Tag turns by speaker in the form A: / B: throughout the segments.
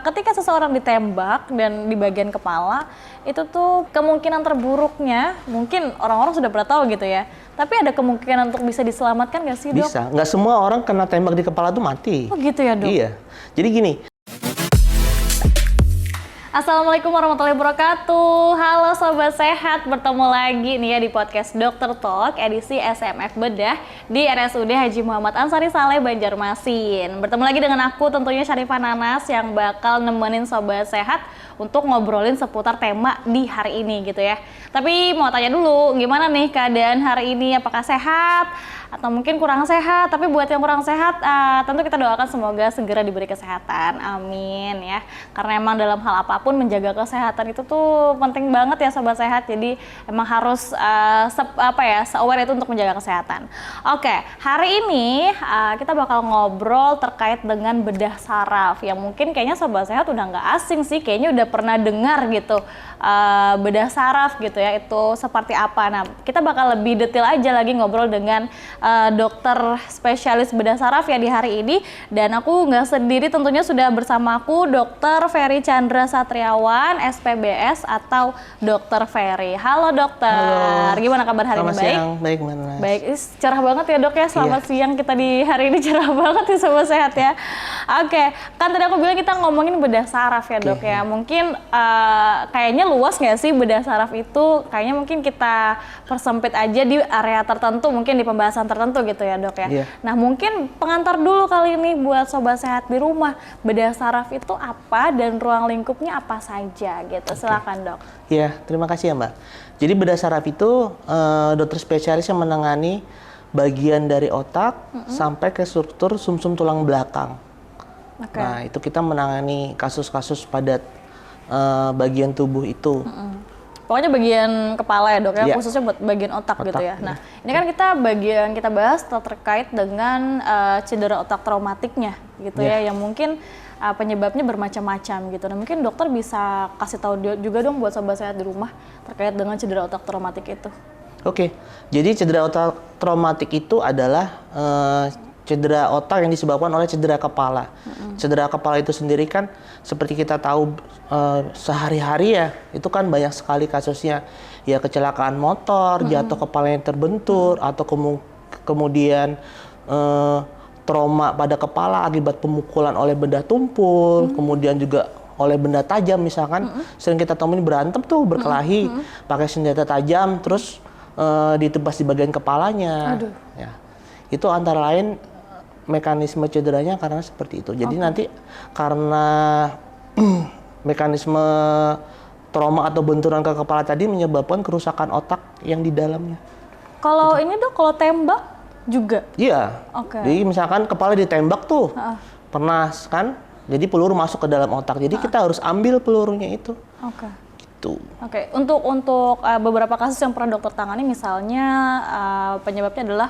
A: ketika seseorang ditembak dan di bagian kepala, itu tuh kemungkinan terburuknya, mungkin orang-orang sudah pernah tahu gitu ya, tapi ada kemungkinan untuk bisa diselamatkan nggak sih, Dok?
B: Bisa, nggak semua orang kena tembak di kepala tuh mati.
A: Oh gitu ya, Dok?
B: Iya, jadi gini.
A: Assalamualaikum warahmatullahi wabarakatuh. Halo Sobat Sehat, bertemu lagi nih ya di podcast Dokter Talk edisi SMF Bedah di RSUD Haji Muhammad Ansari Saleh, Banjarmasin. Bertemu lagi dengan aku tentunya Syarifah Nanas yang bakal nemenin Sobat Sehat untuk ngobrolin seputar tema di hari ini gitu ya. Tapi mau tanya dulu, gimana nih keadaan hari ini? Apakah sehat? Atau mungkin kurang sehat? Tapi buat yang kurang sehat, tentu kita doakan semoga segera diberi kesehatan. Amin ya. Karena emang dalam hal apapun menjaga kesehatan itu tuh penting banget ya Sobat Sehat. Jadi emang harus se-aware itu untuk menjaga kesehatan. Oke, hari ini kita bakal ngobrol terkait dengan bedah saraf yang mungkin kayaknya Sobat Sehat udah nggak asing sih, kayaknya udah pernah dengar gitu bedah saraf gitu ya, itu seperti apa. Nah, kita bakal lebih detail aja lagi ngobrol dengan dokter spesialis bedah saraf ya di hari ini, dan aku nggak sendiri, tentunya sudah bersama aku Dr. Ferry Chandra Satriawan, SPBS atau Dr. Ferry. Halo dokter. Halo. Gimana kabar hari ini? Baik?
B: Siang. Baik, Mas.
A: Baik, cerah banget ya dok ya. Selamat siang kita di hari ini, cerah banget ya Sobat Sehat ya. Oke, kan tadi aku bilang kita ngomongin bedah saraf ya dok ya. Mungkin kayaknya luas nggak sih bedah saraf itu? Kayaknya mungkin kita persempit aja di area tertentu, mungkin di pembahasan tertentu gitu ya dok ya. Nah mungkin pengantar dulu kali ini buat Sobat Sehat di rumah, bedah saraf itu apa dan ruang lingkupnya apa saja gitu. Silakan dok.
B: Iya, terima kasih ya Mbak. Jadi bedah saraf itu dokter spesialis yang menangani bagian dari otak sampai ke struktur sumsum tulang belakang. Nah itu kita menangani kasus-kasus pada bagian tubuh itu.
A: Pokoknya bagian kepala ya dok ya, khususnya buat bagian otak gitu ya. Nah ini kan kita bahas terkait dengan cedera otak traumatiknya gitu ya, yang mungkin penyebabnya bermacam-macam gitu. Nah mungkin dokter bisa kasih tahu juga dong buat Sobat Sehat di rumah terkait dengan cedera otak traumatik itu.
B: Oke, jadi cedera otak traumatik itu adalah cedera otak yang disebabkan oleh cedera kepala. Cedera kepala itu sendiri kan seperti kita tahu sehari-hari ya, itu kan banyak sekali kasusnya. Ya kecelakaan motor, jatuh kepalanya terbentur, atau kemudian trauma pada kepala akibat pemukulan oleh benda tumpul, kemudian juga oleh benda tajam misalkan. Sering kita temuin berantem tuh, berkelahi, pakai senjata tajam, terus ditebas di bagian kepalanya. Ya. Itu antara lain mekanisme cederanya karena seperti itu. Jadi nanti karena mekanisme trauma atau benturan ke kepala tadi menyebabkan kerusakan otak yang di dalamnya.
A: Kalau ini dok, kalau tembak juga?
B: Iya. Jadi misalkan kepala ditembak tuh, pernah kan? Jadi peluru masuk ke dalam otak. Jadi kita harus ambil pelurunya itu. Gitu.
A: Untuk beberapa kasus yang pernah dokter tangani, misalnya penyebabnya adalah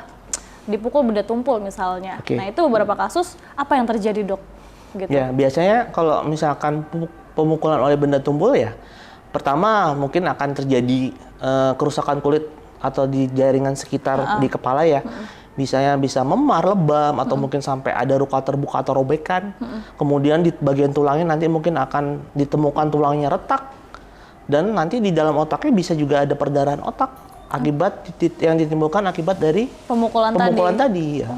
A: dipukul benda tumpul misalnya. Nah itu beberapa kasus apa yang terjadi dok? Gitu.
B: Ya biasanya kalau misalkan pemukulan oleh benda tumpul ya, pertama mungkin akan terjadi kerusakan kulit atau di jaringan sekitar di kepala ya. Bisa memar, lebam, atau mungkin sampai ada luka terbuka atau robekan. Kemudian di bagian tulangnya nanti mungkin akan ditemukan tulangnya retak. Dan nanti di dalam otaknya bisa juga ada perdarahan otak akibat yang ditimbulkan akibat dari pemukulan tadi ya.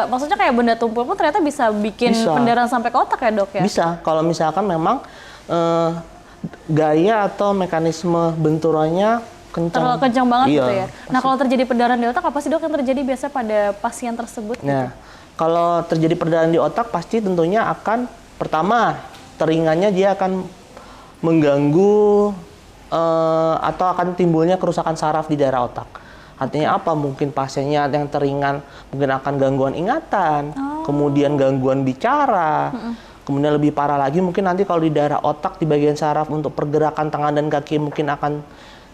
A: Maksudnya kayak benda tumpul pun ternyata bisa bikin pendarahan sampai ke otak ya dok ya?
B: Bisa, kalau misalkan memang gaya atau mekanisme benturannya kencang
A: banget gitu ya. Nah kalau terjadi perdarahan di otak, apa sih dok yang terjadi biasa pada pasien tersebut?
B: Nah kalau terjadi perdarahan di otak pasti tentunya akan, pertama teringannya dia akan mengganggu atau akan timbulnya kerusakan saraf di daerah otak. Artinya apa? Mungkin pasiennya yang teringan mungkin akan gangguan ingatan, kemudian gangguan bicara, kemudian lebih parah lagi mungkin nanti kalau di daerah otak di bagian saraf untuk pergerakan tangan dan kaki mungkin akan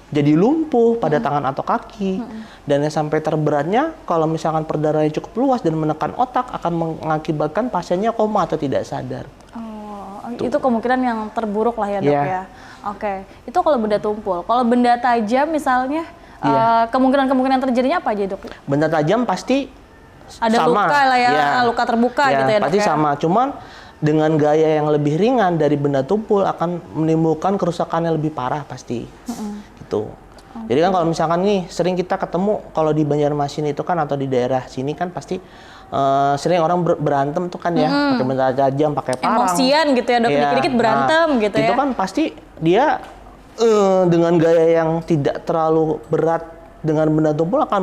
B: jadi lumpuh pada tangan atau kaki. Dan yang sampai terberatnya kalau misalkan perdarahannya cukup luas dan menekan otak akan mengakibatkan pasiennya koma atau tidak sadar.
A: Itu kemungkinan yang terburuk lah ya dok ya. Itu kalau benda tumpul. Kalau benda tajam misalnya, kemungkinan terjadinya apa aja dok?
B: Benda tajam pasti
A: ada
B: sama.
A: Luka lah ya, luka terbuka gitu ya dok.
B: Pasti sama. Cuman dengan gaya yang lebih ringan dari benda tumpul akan menimbulkan kerusakan yang lebih parah pasti. Gitu. Jadi kan kalau misalkan nih sering kita ketemu kalau di Banjarmasin itu kan atau di daerah sini kan pasti sering orang berantem tuh kan ya, pakai benda tajam, pakai parang.
A: Emosian gitu ya, Dok, dikit-dikit berantem gitu ya.
B: Itu kan pasti dia dengan gaya yang tidak terlalu berat dengan benda tumpul akan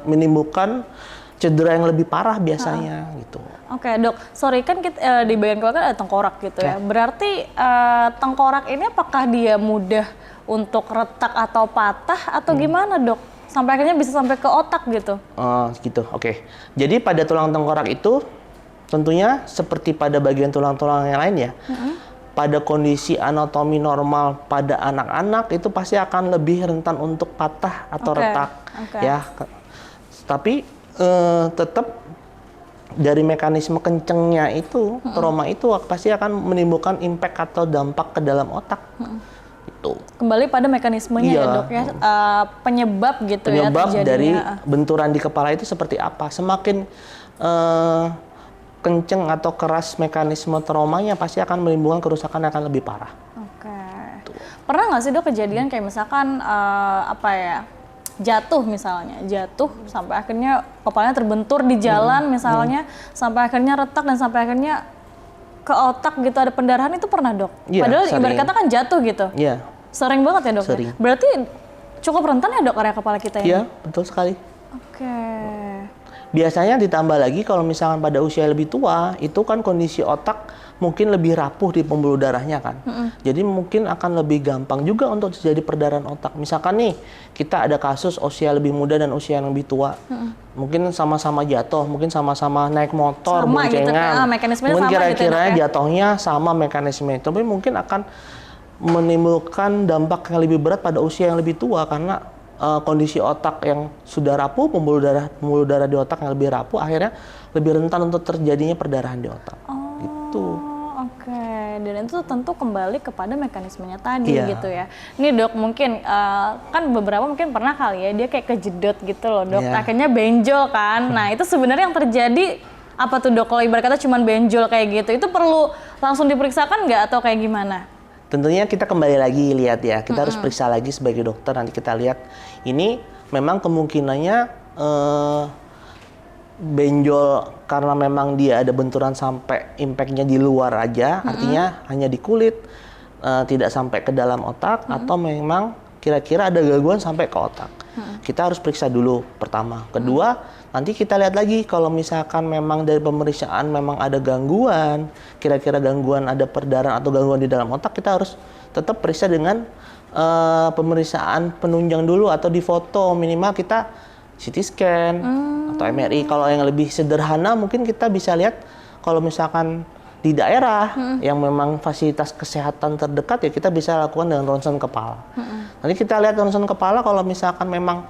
B: menimbulkan cedera yang lebih parah biasanya gitu.
A: Oke, Dok. Sorry, kan kita, di bagian kepala kan ada tengkorak gitu ya. Berarti tengkorak ini apakah dia mudah untuk retak atau patah atau gimana, Dok? Sampai akhirnya bisa sampai ke otak gitu?
B: Gitu, oke. Jadi pada tulang tengkorak itu tentunya seperti pada bagian tulang-tulang yang lain ya. Pada kondisi anatomi normal pada anak-anak itu pasti akan lebih rentan untuk patah atau retak. Ya. Tapi tetap dari mekanisme kencengnya itu, trauma itu pasti akan menimbulkan impact atau dampak ke dalam otak. Itu.
A: Kembali pada mekanismenya ya, Dok ya, penyebab gitu ya terjadinya.
B: Penyebab dari benturan di kepala itu seperti apa? Semakin kenceng atau keras mekanisme traumanya pasti akan menimbulkan kerusakan yang akan lebih parah.
A: Oke. Pernah nggak sih, Dok, kejadian kayak misalkan jatuh sampai akhirnya kepalanya terbentur di jalan misalnya, sampai akhirnya retak dan sampai akhirnya ke otak gitu, ada pendarahan, itu pernah, Dok?
B: Iya,
A: Padahal
B: sering.
A: ibarat kata kan jatuh gitu.
B: Iya.
A: Sering banget ya, Dok?
B: Sering.
A: Berarti cukup rentan ya, Dok, area kepala kita ini?
B: Iya, betul sekali.
A: Oke.
B: Biasanya ditambah lagi kalau misalkan pada usia lebih tua, itu kan kondisi otak mungkin lebih rapuh di pembuluh darahnya kan. Jadi mungkin akan lebih gampang juga untuk terjadi perdarahan otak. Misalkan nih, kita ada kasus usia lebih muda dan usia yang lebih tua. Mungkin sama-sama jatuh, mungkin sama-sama naik motor,
A: Sama
B: boncengan.
A: gitu, mekanismenya
B: mungkin
A: sama
B: kira-kira
A: gitu ya,
B: jatuhnya sama mekanisme itu. Tapi mungkin akan menimbulkan dampak yang lebih berat pada usia yang lebih tua karena kondisi otak yang sudah rapuh, pembuluh darah di otak yang lebih rapuh, akhirnya lebih rentan untuk terjadinya perdarahan di otak. Gitu.
A: Oke, dan itu tentu kembali kepada mekanismenya tadi gitu ya. Ini, Dok, mungkin kan beberapa mungkin pernah kali ya dia kayak kejedot gitu loh, Dok. Akhirnya benjol kan. Nah, itu sebenarnya yang terjadi apa tuh, Dok? Kalau ibarat kata cuman benjol kayak gitu, itu perlu langsung diperiksakan nggak atau kayak gimana?
B: Tentunya kita kembali lagi lihat ya, kita harus periksa lagi sebagai dokter, nanti kita lihat ini memang kemungkinannya benjol karena memang dia ada benturan sampai impactnya di luar aja, artinya hanya di kulit, tidak sampai ke dalam otak, atau memang kira-kira ada gangguan sampai ke otak. Kita harus periksa dulu pertama. Kedua, nanti kita lihat lagi kalau misalkan memang dari pemeriksaan memang ada gangguan, kira-kira gangguan ada perdarahan atau gangguan di dalam otak, kita harus tetap periksa dengan pemeriksaan penunjang dulu atau di foto, minimal kita CT scan atau MRI. Kalau yang lebih sederhana mungkin kita bisa lihat kalau misalkan di daerah yang memang fasilitas kesehatan terdekat ya kita bisa lakukan dengan ronsen kepala. Nanti kita lihat ronsen kepala kalau misalkan memang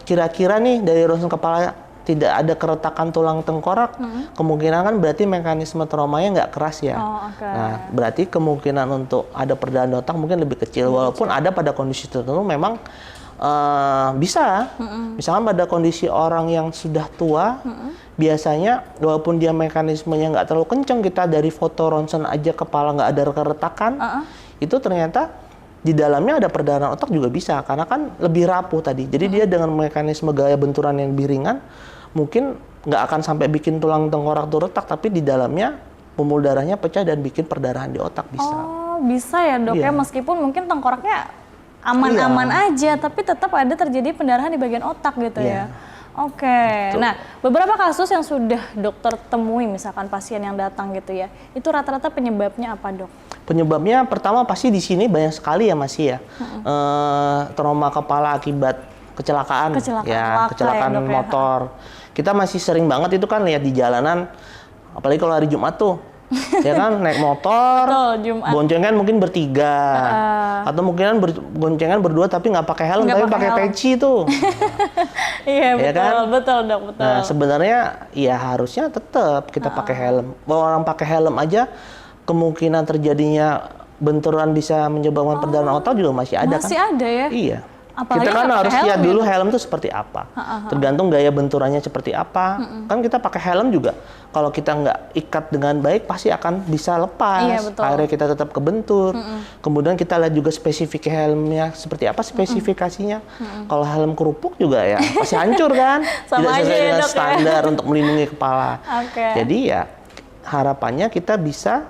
B: kira-kira nih dari ronsen kepala tidak ada keretakan tulang tengkorak, kemungkinan kan berarti mekanisme traumanya nggak keras ya. Nah, berarti kemungkinan untuk ada perdarahan di otak mungkin lebih kecil, walaupun ada pada kondisi tertentu memang bisa. Misalkan pada kondisi orang yang sudah tua, biasanya walaupun dia mekanismenya nggak terlalu kenceng, kita dari foto ronsen aja kepala nggak ada keretakan, itu ternyata di dalamnya ada perdarahan otak juga bisa, karena kan lebih rapuh tadi. Jadi dia dengan mekanisme gaya benturan yang lebih ringan, mungkin nggak akan sampai bikin tulang tengkorak tuh retak, tapi di dalamnya pembuluh darahnya pecah dan bikin perdarahan di otak bisa.
A: Oh, bisa ya, Dok, ya, meskipun mungkin tengkoraknya aman-aman aja, tapi tetap ada terjadi pendarahan di bagian otak gitu ya. Oke. Nah, beberapa kasus yang sudah dokter temui, misalkan pasien yang datang gitu ya, itu rata-rata penyebabnya apa, Dok?
B: Penyebabnya pertama pasti di sini banyak sekali ya masih ya, trauma kepala akibat kecelakaan
A: ya,
B: motor. Kita masih sering banget itu kan lihat di jalanan, apalagi kalau hari Jumat tuh. Ya kan naik motor, boncengan mungkin bertiga, atau mungkin boncengan berdua tapi nggak pakai helm, tapi pakai peci tuh.
A: Iya,
B: ya
A: betul,
B: kan?
A: betul, Dok, betul.
B: Nah, sebenarnya ya harusnya tetap kita pakai helm. Bahwa orang pakai helm aja kemungkinan terjadinya benturan bisa menyebabkan perdarahan otak juga masih ada kan?
A: Masih ada ya?
B: Iya.
A: Apalagi
B: kita kan
A: nggak
B: harus
A: pakai
B: lihat
A: helm
B: dulu
A: gitu.
B: helm itu seperti apa. Tergantung gaya benturannya seperti apa. Kan kita pakai helm juga, kalau kita nggak ikat dengan baik pasti akan bisa lepas.
A: Iya, betul.
B: Akhirnya kita tetap kebentur. Kemudian kita lihat juga spesifik helmnya seperti apa spesifikasinya. Kalau helm kerupuk juga ya pasti hancur kan.
A: Sama
B: Tidak
A: aja
B: sesuai
A: ya,
B: dengan
A: Dok, ya.
B: standar untuk melindungi kepala.
A: Oke.
B: Jadi ya harapannya kita bisa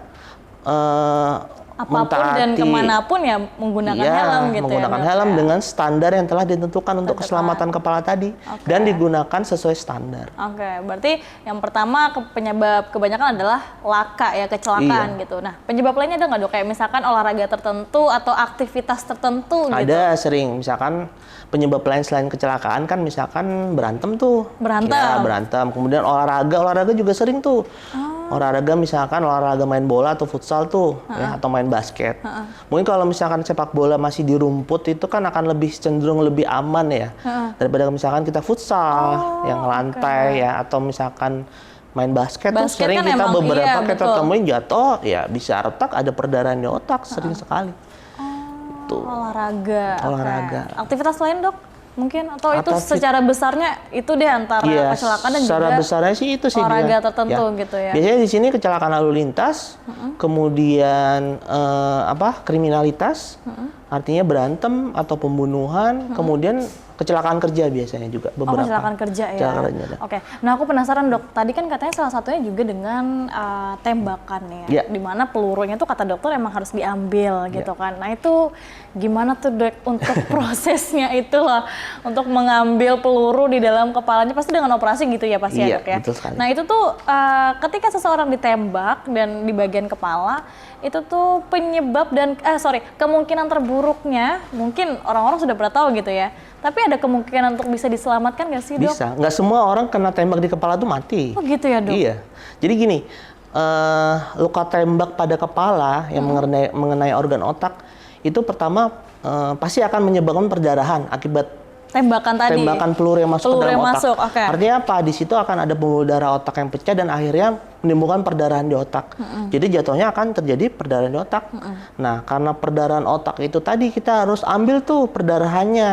A: Apapun dan
B: mentaati-
A: kemanapun ya menggunakan
B: Iya,
A: helm gitu
B: menggunakan
A: ya, Dok,
B: helm
A: ya.
B: dengan standar yang telah ditentukan untuk
A: Tentukan.
B: keselamatan kepala tadi
A: Oke.
B: dan digunakan sesuai standar.
A: Oke, berarti yang pertama penyebab kebanyakan adalah laka ya, kecelakaan
B: Iya.
A: gitu. Nah, penyebab lainnya ada nggak, Dok? Kayak misalkan olahraga tertentu atau aktivitas tertentu gitu.
B: Ada sering, misalkan penyebab lain selain kecelakaan kan misalkan berantem tuh.
A: Berantem.
B: Ya, berantem. Kemudian olahraga juga sering tuh. Olahraga misalkan olahraga main bola atau futsal tuh, ya, atau main basket. Mungkin kalau misalkan sepak bola masih di rumput itu kan akan lebih cenderung lebih aman ya. Daripada misalkan kita futsal yang lantai ya, atau misalkan main basket tuh
A: Basket
B: sering
A: kan
B: kita
A: emang
B: beberapa
A: iya,
B: kita
A: betul.
B: temuin jatuh ya bisa retak, ada perdarahan di otak sering sekali. Tuh.
A: Olahraga. oke.
B: Olahraga.
A: Aktivitas lain, Dok? Mungkin atau itu
B: Aktivitas-
A: secara besarnya itu deh antara
B: Iya,
A: kecelakaan dan
B: secara
A: juga
B: besarnya sih itu sih
A: olahraga
B: dia.
A: tertentu gitu ya.
B: Biasanya di sini kecelakaan lalu lintas, kemudian kriminalitas, artinya berantem atau pembunuhan, kemudian kecelakaan kerja biasanya juga
A: Oh,
B: beberapa.
A: kecelakaan kerja ya.
B: Kecelakaan kerja ada.
A: Oke. Nah, aku penasaran, Dok. Tadi kan katanya salah satunya juga dengan tembakan ya.
B: Iya.
A: Dimana pelurunya tuh kata dokter emang harus diambil
B: Iya.
A: gitu kan. Nah, itu gimana tuh, Dok, untuk prosesnya itu loh. Untuk mengambil peluru di dalam kepalanya pasti dengan operasi gitu ya pasti ya,
B: Iya,
A: Dok ya.
B: betul sekali.
A: Nah, itu tuh ketika seseorang ditembak dan di bagian kepala itu tuh penyebab dan kemungkinan terburuknya mungkin orang-orang sudah pernah tahu gitu ya. Tapi ada kemungkinan untuk bisa diselamatkan nggak sih, Dok?
B: Bisa, nggak semua orang kena tembak di kepala tuh mati.
A: Oh gitu ya, Dok?
B: Iya. Jadi gini, luka tembak pada kepala yang mengenai organ otak itu pertama pasti akan menyebabkan perdarahan akibat
A: Tembakan tadi.
B: tembakan peluru yang masuk
A: Peluru
B: ke dalam
A: yang
B: otak.
A: masuk, oke.
B: Artinya apa? Di situ akan ada pembuluh darah otak yang pecah dan akhirnya menimbulkan perdarahan di otak. Jadi jatuhnya akan terjadi perdarahan di otak. Nah, karena perdarahan otak itu tadi kita harus ambil tuh perdarahannya.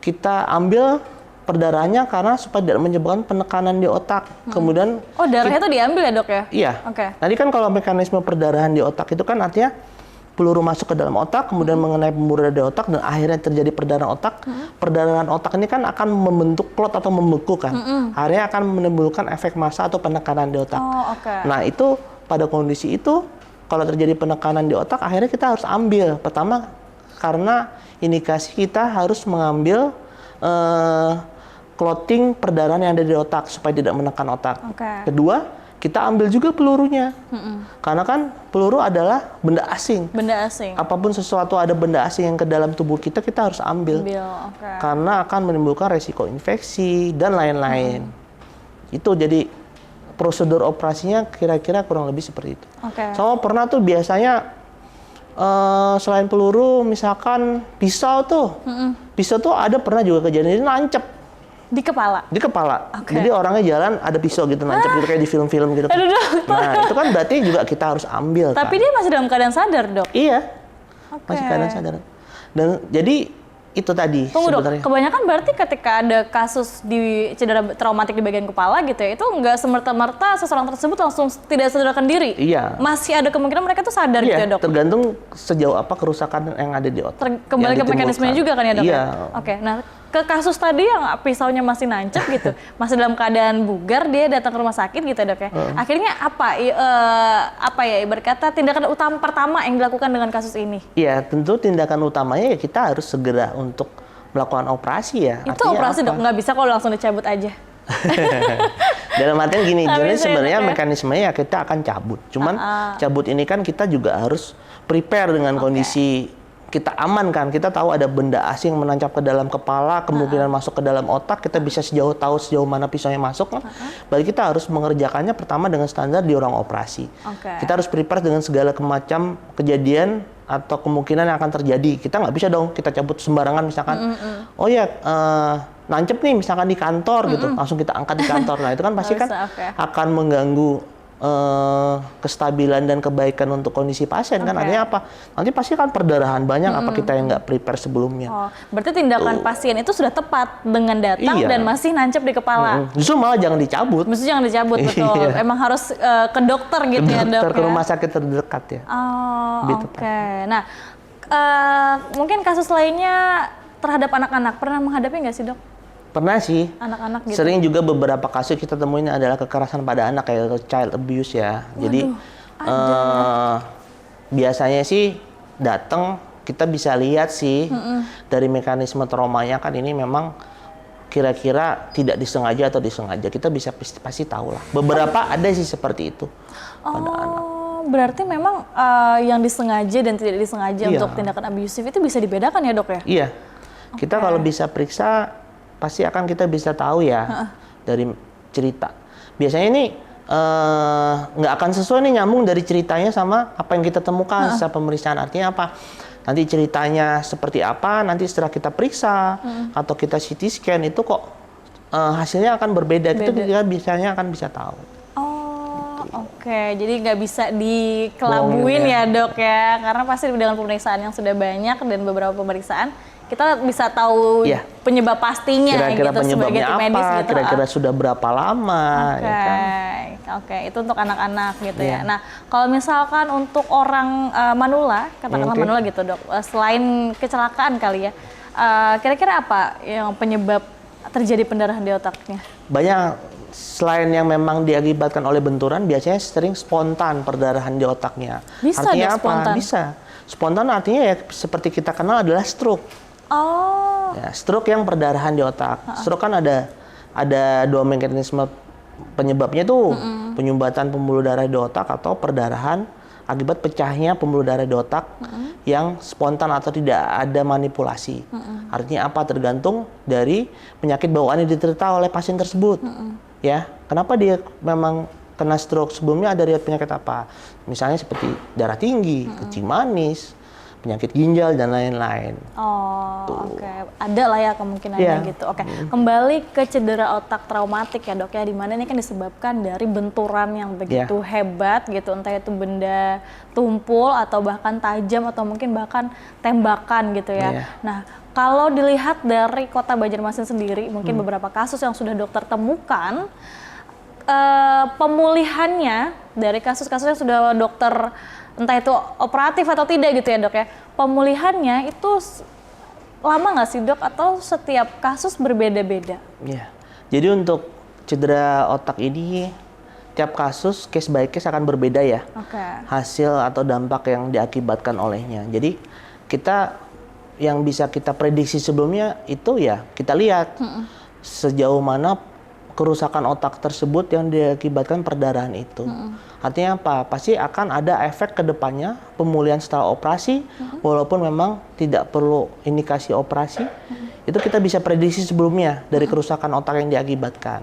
B: Kita ambil perdarahannya karena supaya tidak menyebabkan penekanan di otak. Kemudian
A: Oh, darahnya tuh diambil ya, Dok ya?
B: iya.
A: Oke.
B: Tadi kan kalau mekanisme perdarahan di otak itu kan artinya peluru masuk ke dalam otak, kemudian mengenai pembuluh darah di otak, dan akhirnya terjadi perdarahan otak. Perdarahan otak ini kan akan membentuk klot atau membeku kan. Akhirnya akan menimbulkan efek massa atau penekanan di otak.
A: Oh, oke.
B: Nah, itu pada kondisi itu, kalau terjadi penekanan di otak, akhirnya kita harus ambil. Pertama, karena indikasi kita harus mengambil clotting perdarahan yang ada di otak supaya tidak menekan otak.
A: Oke.
B: Kedua, kita ambil juga pelurunya. Karena kan peluru adalah benda asing.
A: Benda asing.
B: Apapun sesuatu ada benda asing yang ke dalam tubuh kita, kita harus ambil.
A: Oke.
B: Karena akan menimbulkan resiko infeksi dan lain-lain. Itu jadi prosedur operasinya kira-kira kurang lebih seperti itu.
A: Oke.
B: Sama pernah tuh biasanya selain peluru, misalkan pisau tuh. Pisau tuh ada pernah juga kejadian nancep
A: Di kepala.
B: di kepala.
A: Oke.
B: Jadi orangnya jalan ada pisau gitu nancep gitu kayak di film-film gitu.
A: Aduh, Dok.
B: Nah, itu kan berarti juga kita harus ambil
A: Tapi
B: kan.
A: dia masih dalam keadaan sadar, Dok?
B: Iya,
A: Oke.
B: masih keadaan sadar. Dan jadi itu tadi
A: Tunggu, Dok.
B: sebenarnya.
A: Kebanyakan berarti ketika ada kasus di cedera traumatik di bagian kepala gitu ya, itu nggak semerta-merta seseorang tersebut langsung tidak sadarkan diri.
B: Iya.
A: Masih ada kemungkinan mereka tuh sadar gitu ya,
B: Iya,
A: Dok?
B: tergantung sejauh apa kerusakan yang ada di otak.
A: Kembali
B: yang
A: ke mekanismenya
B: ditimbulkan.
A: juga kan ya, Dok?
B: Iya.
A: Ya? Oke, nah ke kasus tadi yang pisaunya masih nancep gitu, masih dalam keadaan bugar, dia datang ke rumah sakit gitu ya, Dok ya. Akhirnya apa ya, ibarat kata tindakan utama pertama yang dilakukan dengan kasus ini?
B: Iya, tentu tindakan utamanya ya kita harus segera untuk melakukan operasi ya.
A: Itu
B: Artinya
A: operasi,
B: apa?
A: Dok, nggak bisa kalau langsung dicabut aja.
B: Dalam artian gini,
A: Tapi
B: jadi
A: saya
B: sebenarnya
A: enak ya.
B: mekanismenya ya kita akan cabut. Cuman cabut ini kan kita juga harus prepare dengan kondisi kita aman kan. Kita tahu ada benda asing menancap ke dalam kepala, kemungkinan masuk ke dalam otak, kita bisa tahu sejauh mana pisaunya masuk. Berarti kita harus mengerjakannya pertama dengan standar di ruang operasi.
A: Oke.
B: Kita harus prepare dengan segala macam kejadian atau kemungkinan yang akan terjadi. Kita nggak bisa dong kita cabut sembarangan misalkan. Oh ya, nancep nih misalkan di kantor gitu, langsung kita angkat di kantor. Nah itu kan pasti
A: Nggak
B: kan
A: bisa, oke.
B: akan mengganggu kestabilan dan kebaikan untuk kondisi pasien kan artinya apa? Nanti pasti kan perdarahan banyak apa kita yang nggak prepare sebelumnya.
A: Oh, berarti tindakan pasien itu sudah tepat dengan datang dan masih nancep di kepala.
B: Justru malah jangan dicabut.
A: Mesti jangan dicabut, betul. Emang harus ke dokter gitu ya, Dok.
B: Ke rumah sakit terdekat ya.
A: Oh, oke. Nah, mungkin kasus lainnya terhadap anak-anak pernah menghadapi nggak sih, Dok?
B: Pernah sih.
A: Anak-anak gitu.
B: Sering juga beberapa kasus kita temuin adalah kekerasan pada anak kayak child abuse ya. Jadi biasanya sih datang kita bisa lihat sih dari mekanisme traumanya kan ini memang kira-kira tidak disengaja atau disengaja. Kita bisa pasti tahu lah. Beberapa ada sih seperti itu pada anak.
A: Berarti memang yang disengaja dan tidak disengaja untuk tindakan abusif itu bisa dibedakan ya, Dok ya?
B: Iya. Kita kalau bisa periksa pasti akan kita bisa tahu ya dari cerita. Biasanya ini nggak akan sesuai nih nyambung dari ceritanya sama apa yang kita temukan setelah pemeriksaan. Artinya apa? Nanti ceritanya seperti apa, nanti setelah kita periksa atau kita CT scan itu kok hasilnya akan berbeda. Itu kita biasanya akan bisa tahu.
A: Oh, oke. Jadi nggak bisa dikelabuin ya, Dok ya, karena pasti dengan pemeriksaan yang sudah banyak dan beberapa pemeriksaan kita bisa tahu penyebab pastinya
B: kira-kira
A: gitu sebagai tim medis gitu.
B: Kira-kira sudah berapa lama ya kan?
A: Oke, itu untuk anak-anak gitu ya. Nah, kalau misalkan untuk orang manula, katakanlah manula gitu, Dok. Selain kecelakaan kali ya. Kira-kira apa yang penyebab terjadi pendarahan di otaknya?
B: Banyak, selain yang memang diakibatkan oleh benturan, biasanya sering spontan perdarahan di otaknya.
A: Bisa
B: artinya apa?
A: Spontan?
B: Bisa. Spontan artinya ya seperti kita kenal adalah stroke.
A: Oh.
B: Ya, stroke yang perdarahan di otak. Stroke kan ada dua mekanisme penyebabnya tuh, penyumbatan pembuluh darah di otak atau perdarahan akibat pecahnya pembuluh darah di otak yang spontan atau tidak ada manipulasi. Artinya apa? Tergantung dari penyakit bawaan yang diderita oleh pasien tersebut. Ya, kenapa dia memang kena stroke sebelumnya, ada riwayat penyakit apa? Misalnya seperti darah tinggi, kencing manis, penyakit ginjal dan lain-lain.
A: Oh, oke. Ada lah ya kemungkinannya gitu. Oke. Kembali ke cedera otak traumatik ya, Dok ya, di mana ini kan disebabkan dari benturan yang begitu hebat gitu, entah itu benda tumpul atau bahkan tajam atau mungkin bahkan tembakan gitu ya. Nah, kalau dilihat dari Kota Banjarmasin sendiri, mungkin beberapa kasus yang sudah dokter temukan, pemulihannya dari kasus-kasus yang sudah dokter entah itu operatif atau tidak gitu ya, Dok ya, pemulihannya itu lama nggak sih, Dok, atau setiap kasus berbeda-beda?
B: Iya. Jadi untuk cedera otak ini tiap kasus case by case akan berbeda ya. Hasil atau dampak yang diakibatkan olehnya. Jadi kita yang bisa kita prediksi sebelumnya itu ya kita lihat sejauh mana kerusakan otak tersebut yang diakibatkan perdarahan itu. Artinya apa? Pasti akan ada efek ke depannya pemulihan setelah operasi, walaupun memang tidak perlu indikasi operasi, itu kita bisa prediksi sebelumnya dari kerusakan otak yang diakibatkan.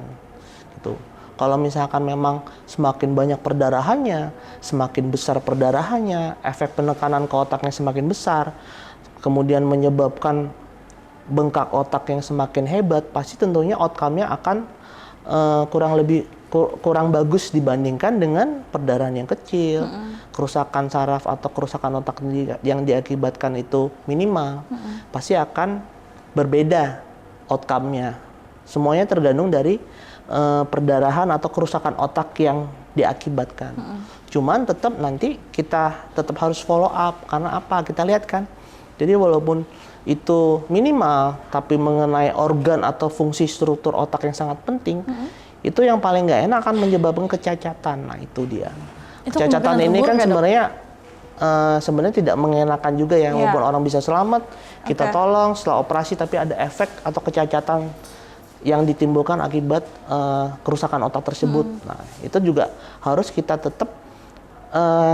B: Gitu. Kalau misalkan memang semakin banyak perdarahannya, semakin besar perdarahannya, efek penekanan ke otaknya semakin besar, kemudian menyebabkan bengkak otak yang semakin hebat, pasti tentunya outcome-nya akan kurang bagus dibandingkan dengan perdarahan yang kecil, kerusakan saraf atau kerusakan otak yang diakibatkan itu minimal, pasti akan berbeda outcome-nya. Semuanya tergantung dari perdarahan atau kerusakan otak yang diakibatkan. Cuman tetap nanti kita tetap harus follow up, karena apa? Kita lihat kan. Jadi walaupun itu minimal, tapi mengenai organ atau fungsi struktur otak yang sangat penting, itu yang paling nggak enak akan menyebabkan kecacatan. Nah itu dia. Kecacatan ini kan sebenarnya tidak mengenakan juga ya, walaupun orang bisa selamat, kita tolong setelah operasi, tapi ada efek atau kecacatan yang ditimbulkan akibat kerusakan otak tersebut. Nah itu juga harus kita tetap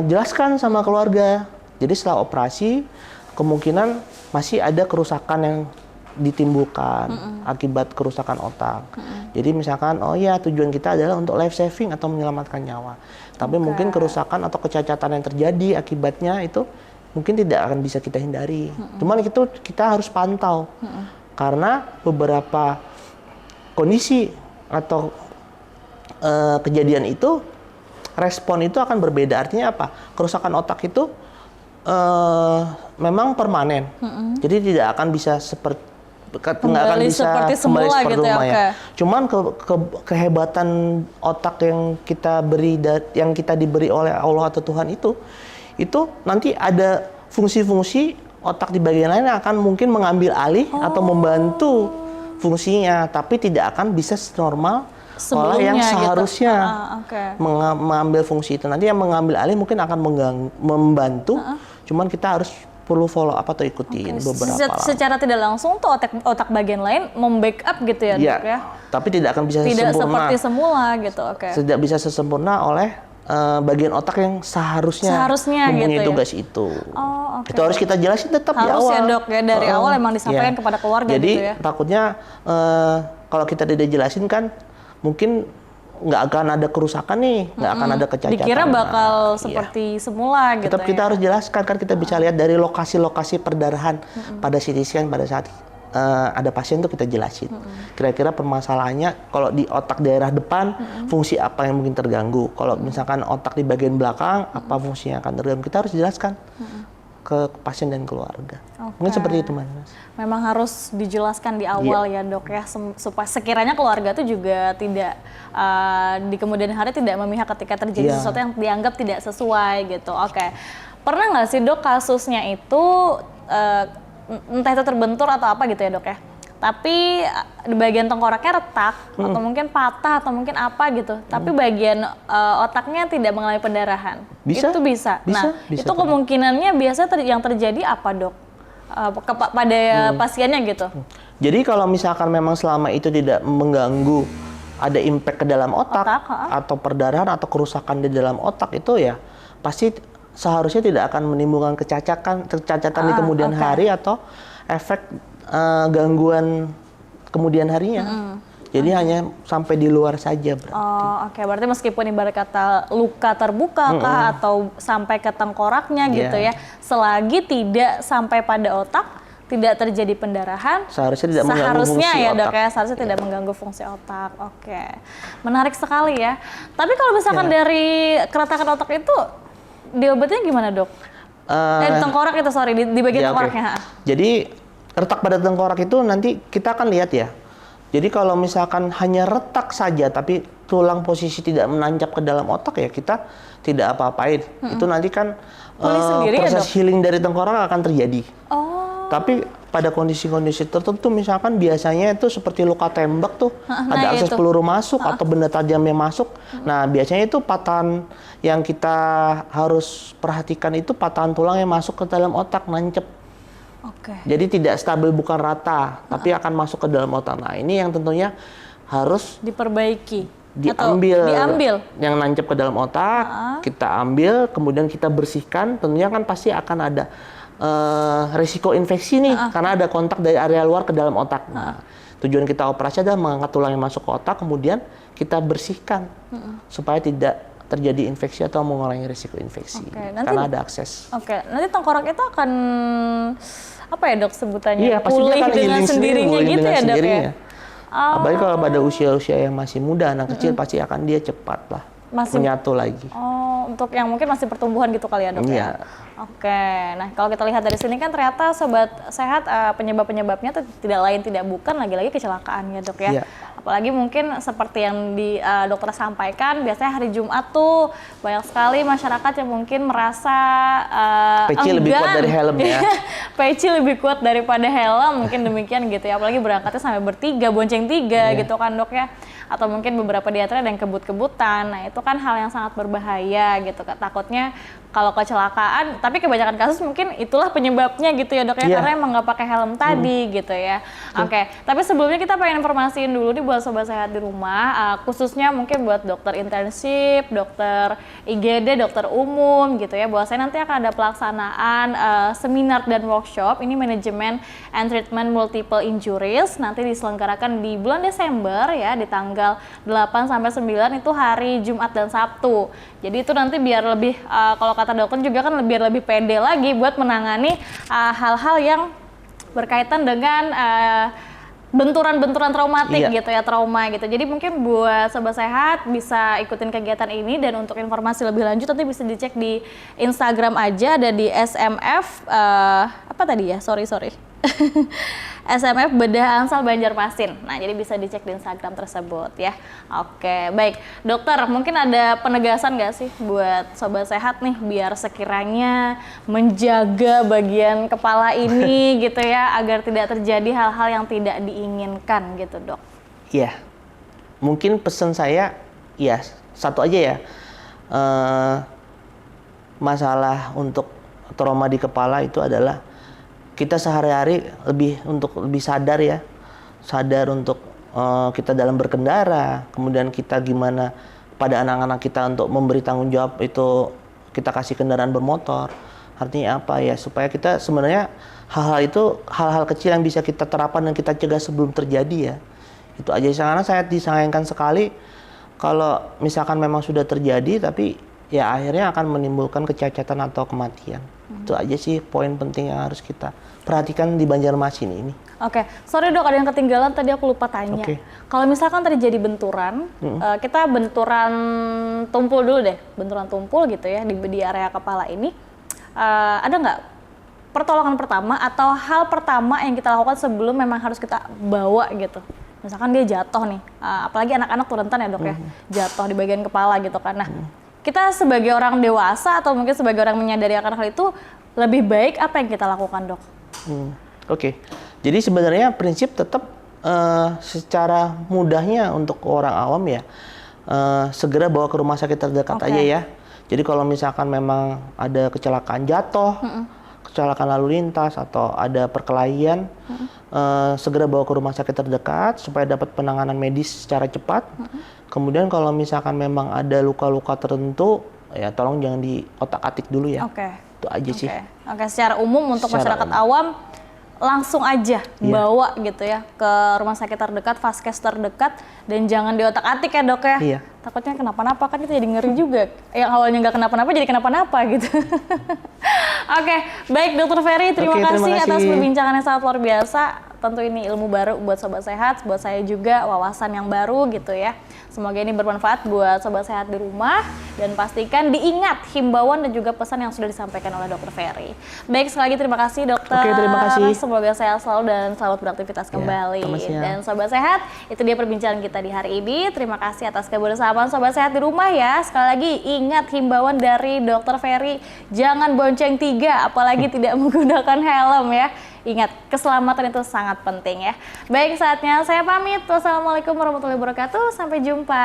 B: jelaskan sama keluarga. Jadi setelah operasi, kemungkinan masih ada kerusakan yang ditimbulkan akibat kerusakan otak. Jadi misalkan, oh ya tujuan kita adalah untuk life saving atau menyelamatkan nyawa. Tapi mungkin kerusakan atau kecacatan yang terjadi akibatnya itu mungkin tidak akan bisa kita hindari. Cuman itu kita harus pantau. Karena beberapa kondisi atau kejadian itu respon itu akan berbeda. Artinya apa? Kerusakan otak itu memang permanen. Jadi tidak akan bisa nggak akan bisa
A: seperti
B: kembali
A: semula
B: seperti
A: gitu ya,
B: rumah ya.
A: oke.
B: Cuman kehebatan otak yang kita diberi oleh Allah atau Tuhan itu nanti ada fungsi-fungsi otak di bagian lain yang akan mungkin mengambil alih atau membantu fungsinya, tapi tidak akan bisa normal olah yang seharusnya mengambil fungsi itu. Nanti yang mengambil alih mungkin akan membantu, cuman kita harus perlu follow up atau ikutin beberapa lama.
A: Secara tidak langsung tuh otak bagian lain membackup gitu ya, Dok ya?
B: Tapi tidak akan bisa
A: tidak
B: sempurna.
A: Seperti semula gitu,
B: Tidak bisa sesempurna oleh bagian otak yang seharusnya mempunyai
A: gitu
B: tugas itu. Itu harus kita jelasin tetap di awal.
A: Harus ya, Dok ya, dari awal emang disampaikan kepada keluarga
B: Jadi,
A: gitu ya.
B: takutnya kalau kita tidak jelasin kan mungkin nggak akan ada kerusakan nih, nggak akan ada kecacatan.
A: Dikira bakal seperti semula gitu.
B: Tetap kita harus jelaskan kan, kita bisa lihat dari lokasi-lokasi perdarahan pada CT scan pada saat ada pasien tuh kita jelasin. Kira-kira permasalahannya kalau di otak daerah depan fungsi apa yang mungkin terganggu. Kalau misalkan otak di bagian belakang apa fungsi yang akan terganggu, kita harus jelaskan ke pasien dan keluarga. Mungkin seperti itu, Mas.
A: Memang harus dijelaskan di awal ya, Dok ya, supaya sekiranya keluarga itu juga tidak di kemudian hari tidak memihak ketika terjadi sesuatu yang dianggap tidak sesuai gitu. Pernah nggak sih, Dok, kasusnya itu entah itu terbentur atau apa gitu ya, Dok ya, tapi di bagian tengkoraknya retak atau mungkin patah atau mungkin apa gitu, tapi bagian otaknya tidak mengalami pendarahan? Itu bisa. Nah, itu kemungkinannya biasanya yang terjadi apa, Dok? Pada pasiennya gitu.
B: Jadi kalau misalkan memang selama itu tidak mengganggu, ada impact ke dalam otak atau perdarahan atau kerusakan di dalam otak, itu ya pasti seharusnya tidak akan menimbulkan kecacatan di kemudian hari atau efek gangguan kemudian harinya. Jadi hanya sampai di luar saja berarti.
A: Berarti meskipun ibarat kata luka terbuka kah atau sampai ke tengkoraknya gitu ya, selagi tidak sampai pada otak, tidak terjadi pendarahan,
B: seharusnya tidak mengganggu fungsi
A: ya,
B: otak.
A: Dok ya, seharusnya tidak mengganggu fungsi otak. Menarik sekali ya. Tapi kalau misalkan dari keretakan otak itu diobatinnya gimana, Dok? Tengkorak itu, di bagian tengkoraknya.
B: Jadi retak pada tengkorak itu nanti kita akan lihat ya. Jadi kalau misalkan hanya retak saja tapi tulang posisi tidak menancap ke dalam otak, ya kita tidak apa-apain. Itu nanti kan proses healing dari tengkorak akan terjadi. Tapi pada kondisi-kondisi tertentu, misalkan biasanya itu seperti luka tembak tuh, ada akses peluru masuk atau benda tajamnya masuk. Nah, biasanya itu patahan yang kita harus perhatikan itu patahan tulang yang masuk ke dalam otak, nancep. Jadi tidak stabil, bukan rata, tapi akan masuk ke dalam otak. Nah, ini yang tentunya harus
A: diperbaiki.
B: Diambil yang nancep ke dalam otak, kita ambil, kemudian kita bersihkan. Tentunya kan pasti akan ada risiko infeksi nih, karena ada kontak dari area luar ke dalam otak. Nah, tujuan kita operasi adalah mengangkat tulang yang masuk ke otak, kemudian kita bersihkan supaya tidak terjadi infeksi atau mengurangi risiko infeksi, karena ada akses.
A: Nanti tengkorak itu akan apa ya, Dok, sebutannya?
B: Iya,
A: pulih dengan sendirinya gitu ya, Dok ya?
B: Apalagi kalau pada usia-usia yang masih muda, anak kecil pasti akan dia cepat lah menyatu lagi.
A: Untuk yang mungkin masih pertumbuhan gitu kali ya, Dok?
B: Iya.
A: Nah kalau kita lihat dari sini kan ternyata Sobat Sehat penyebab-penyebabnya tidak lain tidak bukan lagi-lagi kecelakaan ya, Dok ya.
B: Iya.
A: Apalagi mungkin seperti yang dokter sampaikan, biasanya hari Jumat tuh banyak sekali masyarakat yang mungkin merasa
B: peci lebih kuat dari helm ya.
A: Peci lebih kuat daripada helm, mungkin demikian gitu ya. Apalagi berangkatnya sampai bertiga, bonceng tiga gitu kan, Dok ya. Atau mungkin beberapa di antaranya ada yang kebut-kebutan. Nah, itu kan hal yang sangat berbahaya gitu. Takutnya kalau kecelakaan, tapi kebanyakan kasus mungkin itulah penyebabnya gitu ya, Dok ya, karena emang nggak pakai helm tadi gitu ya. Tapi sebelumnya kita pengen informasiin dulu nih buat Sobat Sehat di rumah, khususnya mungkin buat dokter intensif, dokter IGD, dokter umum gitu ya, bahwasanya nanti akan ada pelaksanaan seminar dan workshop ini manajemen and treatment multiple injuries, nanti diselenggarakan di bulan Desember ya, di tanggal 8 sampai 9 itu hari Jumat dan Sabtu. Jadi itu nanti biar lebih kalau kata dokter juga kan lebih pede lagi buat menangani hal-hal yang berkaitan dengan benturan-benturan traumatik
B: Iya.
A: gitu ya, trauma gitu. Jadi mungkin buat Sobat Sehat bisa ikutin kegiatan ini, dan untuk informasi lebih lanjut nanti bisa dicek di Instagram aja, ada di SMF apa tadi ya? Sorry. SMF Bedah Ansal Banjarmasin. Nah, jadi bisa dicek di Instagram tersebut ya. Oke, baik. Dokter, mungkin ada penegasan nggak sih buat Sobat Sehat nih biar sekiranya menjaga bagian kepala ini gitu ya, agar tidak terjadi hal-hal yang tidak diinginkan gitu, Dok?
B: Iya. Mungkin pesan saya, ya satu aja ya. Masalah untuk trauma di kepala itu adalah kita sehari-hari lebih sadar ya, sadar untuk kita dalam berkendara, kemudian kita gimana pada anak-anak kita untuk memberi tanggung jawab itu kita kasih kendaraan bermotor. Artinya apa ya, supaya kita sebenarnya hal-hal kecil yang bisa kita terapkan dan kita cegah sebelum terjadi ya. Itu aja, karena saya disayangkan sekali kalau misalkan memang sudah terjadi tapi ya akhirnya akan menimbulkan kecacatan atau kematian. Itu aja sih poin penting yang harus kita perhatikan di Banjarmasin ini.
A: Oke, sorry Dok, ada yang ketinggalan tadi aku lupa tanya.
B: Oke.
A: Kalau misalkan terjadi benturan, kita benturan tumpul dulu deh, benturan tumpul gitu ya di area kepala ini, ada nggak pertolongan pertama atau hal pertama yang kita lakukan sebelum memang harus kita bawa gitu? Misalkan dia jatuh nih, apalagi anak-anak tuh rentan ya Dok ya, jatuh di bagian kepala gitu kan. Nah, kita sebagai orang dewasa atau mungkin sebagai orang menyadari akan hal itu, lebih baik apa yang kita lakukan, Dok?
B: Oke. Jadi sebenarnya prinsip tetap secara mudahnya untuk orang awam ya, segera bawa ke rumah sakit terdekat aja ya. Jadi kalau misalkan memang ada kecelakaan jatuh, kecelakaan lalu lintas atau ada perkelahian, segera bawa ke rumah sakit terdekat supaya dapat penanganan medis secara cepat. Kemudian kalau misalkan memang ada luka-luka tertentu, ya tolong jangan diotak-atik dulu ya. Itu aja sih.
A: Oke, secara umum untuk masyarakat awam langsung aja bawa gitu ya ke rumah sakit terdekat, vaskes terdekat, dan jangan diotak-atik ya Dok ya.
B: Iya.
A: Takutnya kenapa-napa kan itu jadi ngeri juga. Yang awalnya nggak kenapa-napa jadi kenapa-napa gitu. Oke, baik Dokter Ferry, terima kasih atas perbincangannya sangat luar biasa. Tentu ini ilmu baru buat Sobat Sehat, buat saya juga wawasan yang baru gitu ya. Semoga ini bermanfaat buat Sobat Sehat di rumah, dan pastikan diingat himbauan dan juga pesan yang sudah disampaikan oleh Dokter Ferry. Baik, sekali lagi terima kasih Dokter.
B: Oke, terima kasih.
A: Semoga sehat selalu dan selamat beraktivitas kembali. Dan Sobat Sehat, itu dia perbincangan kita di hari ini. Terima kasih atas kebersamaan Sobat Sehat di rumah ya. Sekali lagi ingat himbauan dari Dokter Ferry, jangan bonceng tiga, apalagi tidak menggunakan helm ya. Ingat, keselamatan itu sangat penting ya. Baik, saatnya saya pamit. Wassalamualaikum warahmatullahi wabarakatuh. Sampai jumpa.